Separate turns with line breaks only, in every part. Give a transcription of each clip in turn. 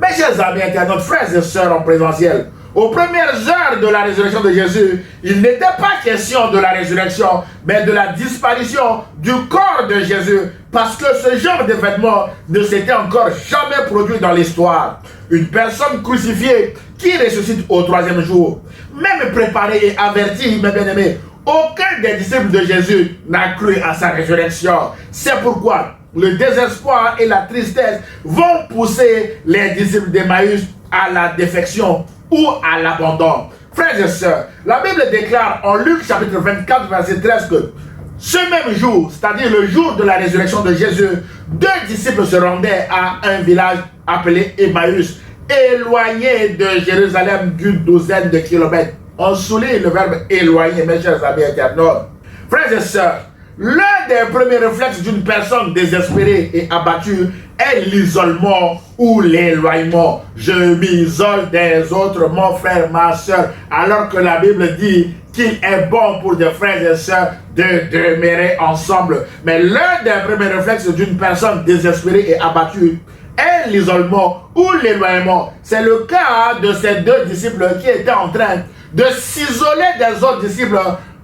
Mes chers amis internautes, frères et sœurs en présentiel, aux premières heures de la résurrection de Jésus, il n'était pas question de la résurrection, mais de la disparition du corps de Jésus, parce que ce genre d'événement ne s'était encore jamais produit dans l'histoire. Une personne crucifiée qui ressuscite au troisième jour, même préparé et averti, mes bien-aimés, aucun des disciples de Jésus n'a cru à sa résurrection. C'est pourquoi le désespoir et la tristesse vont pousser les disciples d'Emmaüs à la défection ou à l'abandon. Frères et sœurs, la Bible déclare en Luc chapitre 24 verset 13 que ce même jour, c'est-à-dire le jour de la résurrection de Jésus, deux disciples se rendaient à un village appelé Emmaüs, éloigné de Jérusalem d'une douzaine de kilomètres. On souligne le verbe éloigné, mes chers amis internautes. Frères et sœurs, l'un des premiers réflexes d'une personne désespérée et abattue est l'isolement ou l'éloignement. Je m'isole des autres, mon frère, ma soeur, alors que la Bible dit qu'il est bon pour des frères et sœurs de demeurer ensemble. Mais l'un des premiers réflexes d'une personne désespérée et abattue est l'isolement ou l'éloignement. C'est le cas de ces deux disciples qui étaient en train de s'isoler des autres disciples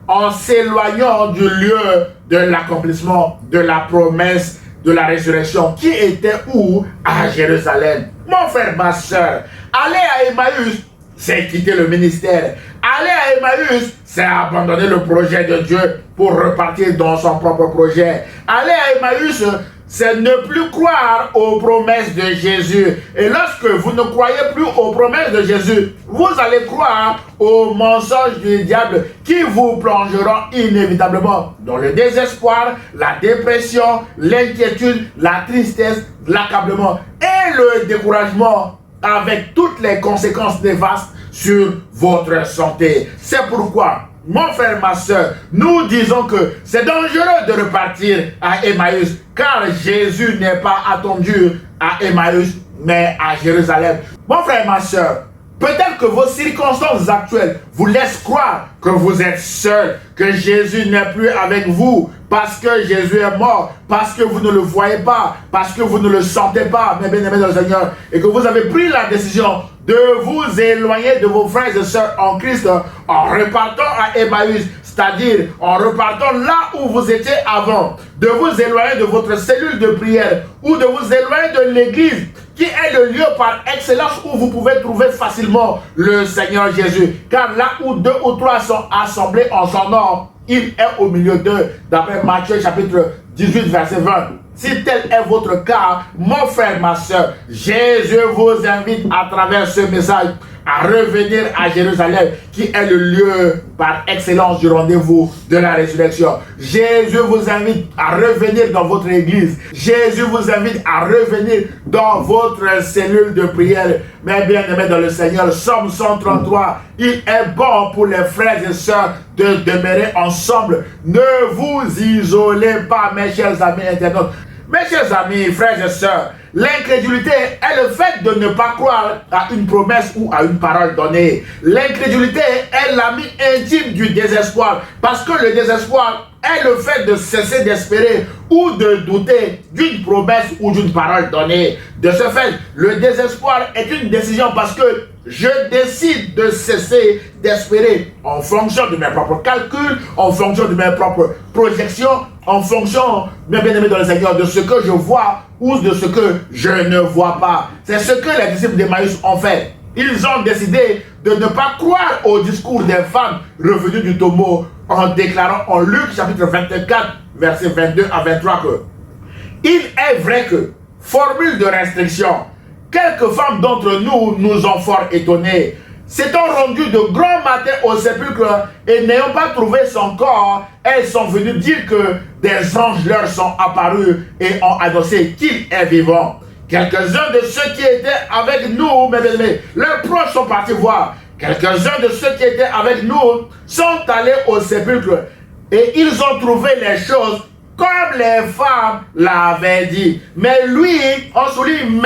en s'éloignant du lieu de l'accomplissement de la promesse de la résurrection qui était où? À Jérusalem. Mon frère, ma soeur, aller à Emmaüs, c'est quitter le ministère. Aller à Emmaüs, c'est abandonner le projet de Dieu pour repartir dans son propre projet. Aller à Emmaüs, c'est ne plus croire aux promesses de Jésus. Et lorsque vous ne croyez plus aux promesses de Jésus, vous allez croire aux mensonges du diable qui vous plongeront inévitablement dans le désespoir, la dépression, l'inquiétude, la tristesse, l'accablement et le découragement, avec toutes les conséquences néfastes sur votre santé. C'est pourquoi, mon frère, ma soeur, nous disons que c'est dangereux de repartir à Emmaüs, car Jésus n'est pas attendu à Emmaüs, mais à Jérusalem. Mon frère, ma soeur, peut-être que vos circonstances actuelles vous laissent croire que vous êtes seul, que Jésus n'est plus avec vous, parce que Jésus est mort, parce que vous ne le voyez pas, parce que vous ne le sentez pas, mes bien-aimés dans le Seigneur, et que vous avez pris la décision de vous éloigner de vos frères et sœurs en Christ en repartant à Emmaüs, c'est-à-dire en repartant là où vous étiez avant, de vous éloigner de votre cellule de prière ou de vous éloigner de l'église qui est le lieu par excellence où vous pouvez trouver facilement le Seigneur Jésus. Car là où deux ou trois sont assemblés en son nom, il est au milieu d'eux, d'après Matthieu chapitre 18 verset 20. Si tel est votre cas, mon frère, ma soeur, Jésus vous invite à travers ce message à revenir à Jérusalem, qui est le lieu par excellence du rendez-vous de la résurrection. Jésus vous invite à revenir dans votre église. Jésus vous invite à revenir dans votre cellule de prière. Mais bien aimés dans le Seigneur, Psaume 133, il est bon pour les frères et sœurs de demeurer ensemble. Ne vous isolez pas, mes chers amis internautes. Mes chers amis, frères et sœurs, l'incrédulité est le fait de ne pas croire à une promesse ou à une parole donnée. L'incrédulité est l'ami intime du désespoir, parce que le désespoir est le fait de cesser d'espérer ou de douter d'une promesse ou d'une parole donnée. De ce fait, le désespoir est une décision parce que je décide de cesser d'espérer en fonction de mes propres calculs, en fonction de mes propres projections, en fonction, mes bien-aimés dans le Seigneur, de ce que je vois ou de ce que je ne vois pas. C'est ce que les disciples d'Emmaüs ont fait. Ils ont décidé de ne pas croire au discours des femmes revenues du tombeau en déclarant en Luc chapitre 24, versets 22 à 23 que il est vrai que, formule de restriction, quelques femmes d'entre nous nous ont fort étonnés. S'étant rendues de grand matin au sépulcre et n'ayant pas trouvé son corps, elles sont venues dire que des anges leur sont apparus et ont annoncé qu'il est vivant. Quelques-uns de ceux qui étaient avec nous, mes bien-aimés, leurs proches sont partis voir. Quelques-uns de ceux qui étaient avec nous sont allés au sépulcre et ils ont trouvé les choses comme les femmes l'avaient dit. Mais lui, on souligne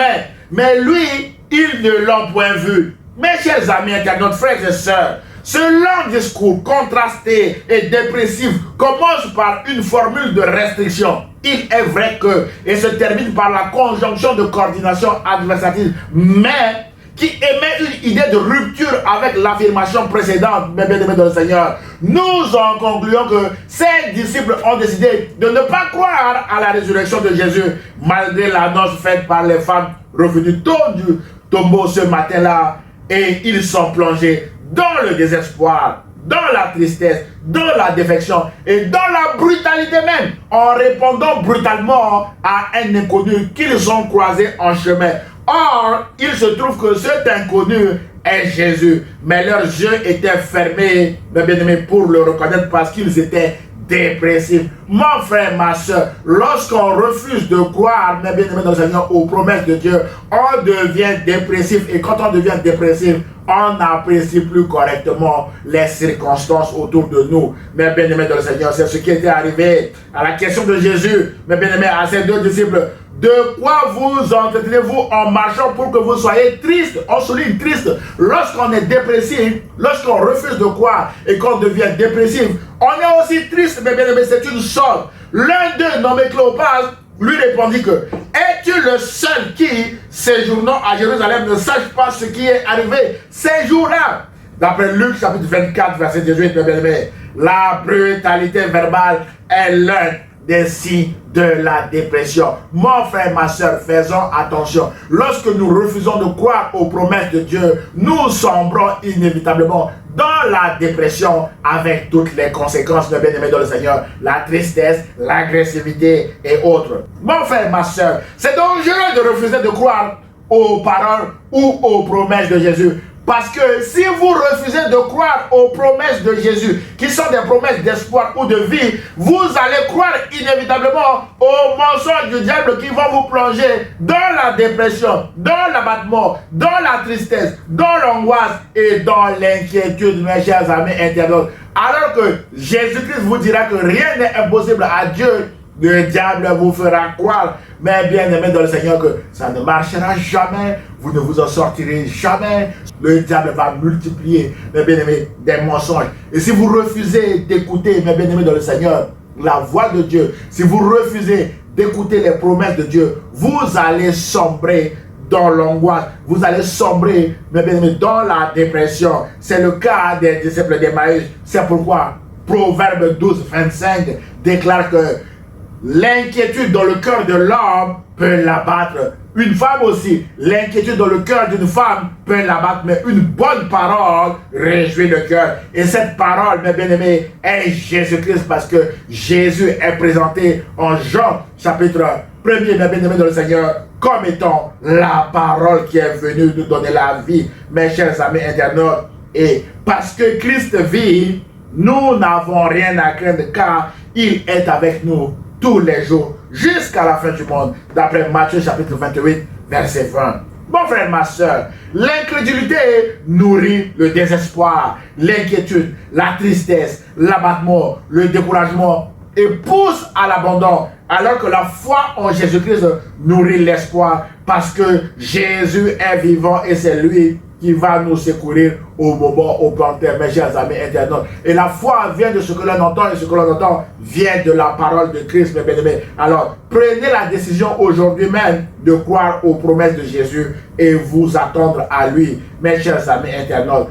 mais lui, ils ne l'ont point vu. Mes chers amis internautes, frères et sœurs, ce long discours contrasté et dépressif commence par une formule de restriction. il est vrai que, et se termine par la conjonction de coordination adversative, mais qui émet une idée de rupture avec l'affirmation précédente, mes bien-aimés dans le Seigneur. Nous en concluons que ces disciples ont décidé de ne pas croire à la résurrection de Jésus, malgré l'annonce faite par les femmes revenues tôt du tombeau ce matin-là, et ils sont plongés dans le désespoir, dans la tristesse, dans la défection et dans la brutalité même, en répondant brutalement à un inconnu qu'ils ont croisé en chemin. Or, il se trouve que cet inconnu est Jésus, mais leurs yeux étaient fermés, mes bien-aimés, pour le reconnaître parce qu'ils étaient dépressifs. Mon frère, ma soeur, lorsqu'on refuse de croire, mes bien-aimés dans le Seigneur, aux promesses de Dieu, on devient dépressif. Et quand on devient dépressif, on n'apprécie plus correctement les circonstances autour de nous. Mes bien-aimés dans le Seigneur, c'est ce qui était arrivé à la question de Jésus, mes bien-aimés, à ses deux disciples. De quoi vous entretenez-vous en marchant pour que vous soyez triste? On souligne triste. Lorsqu'on est dépressif, lorsqu'on refuse de croire et qu'on devient dépressif, on est aussi triste, mes bien-aimés, c'est une sorte. L'un d'eux, nommé Cléopas, lui répondit que « Es-tu le seul qui, séjournant à Jérusalem, ne sache pas ce qui est arrivé ces jours-là » D'après Luc chapitre 24, verset 18, mes bien-aimés, la brutalité verbale est l'un des signes de la dépression. Mon frère, ma soeur, faisons attention. Lorsque nous refusons de croire aux promesses de Dieu, nous sombrons inévitablement dans la dépression avec toutes les conséquences, mes bien-aimés dans le Seigneur, la tristesse, l'agressivité et autres. Mon frère, ma soeur, c'est dangereux de refuser de croire aux paroles ou aux promesses de Jésus. Parce que si vous refusez de croire aux promesses de Jésus, qui sont des promesses d'espoir ou de vie, vous allez croire inévitablement aux mensonges du diable qui vont vous plonger dans la dépression, dans l'abattement, dans la tristesse, dans l'angoisse et dans l'inquiétude, mes chers amis internautes. Alors que Jésus-Christ vous dira que rien n'est impossible à Dieu, le diable vous fera croire, mais bien aimé dans le Seigneur, que ça ne marchera jamais, vous ne vous en sortirez jamais. Le diable va multiplier, mes bien-aimés, des mensonges. Et si vous refusez d'écouter, mes bien-aimés dans le Seigneur, la voix de Dieu, si vous refusez d'écouter les promesses de Dieu, vous allez sombrer dans l'angoisse, vous allez sombrer, mes bien-aimés, dans la dépression. C'est le cas des disciples d'Emmaüs. C'est pourquoi Proverbe 12, 25 déclare que l'inquiétude dans le cœur de l'homme peut l'abattre. Une femme aussi, l'inquiétude dans le cœur d'une femme peut l'abattre, mais une bonne parole réjouit le cœur. Et cette parole, mes bien-aimés, est Jésus-Christ, parce que Jésus est présenté en Jean, chapitre 1er, mes bien-aimés dans le Seigneur, comme étant la parole qui est venue nous donner la vie, mes chers amis internautes. Et parce que Christ vit, nous n'avons rien à craindre, car il est avec nous tous les jours, jusqu'à la fin du monde, d'après Matthieu chapitre 28, verset 20. Mon frère, ma soeur, l'incrédulité nourrit le désespoir, l'inquiétude, la tristesse, l'abattement, le découragement et pousse à l'abandon, alors que la foi en Jésus-Christ nourrit l'espoir, parce que Jésus est vivant et c'est lui qui va nous secourir au moment opportun, mes chers amis internautes. Et la foi vient de ce que l'on entend, et ce que l'on entend vient de la parole de Christ, mes bien-aimés. Alors, prenez la décision aujourd'hui même de croire aux promesses de Jésus et vous attendre à lui, mes chers amis internautes.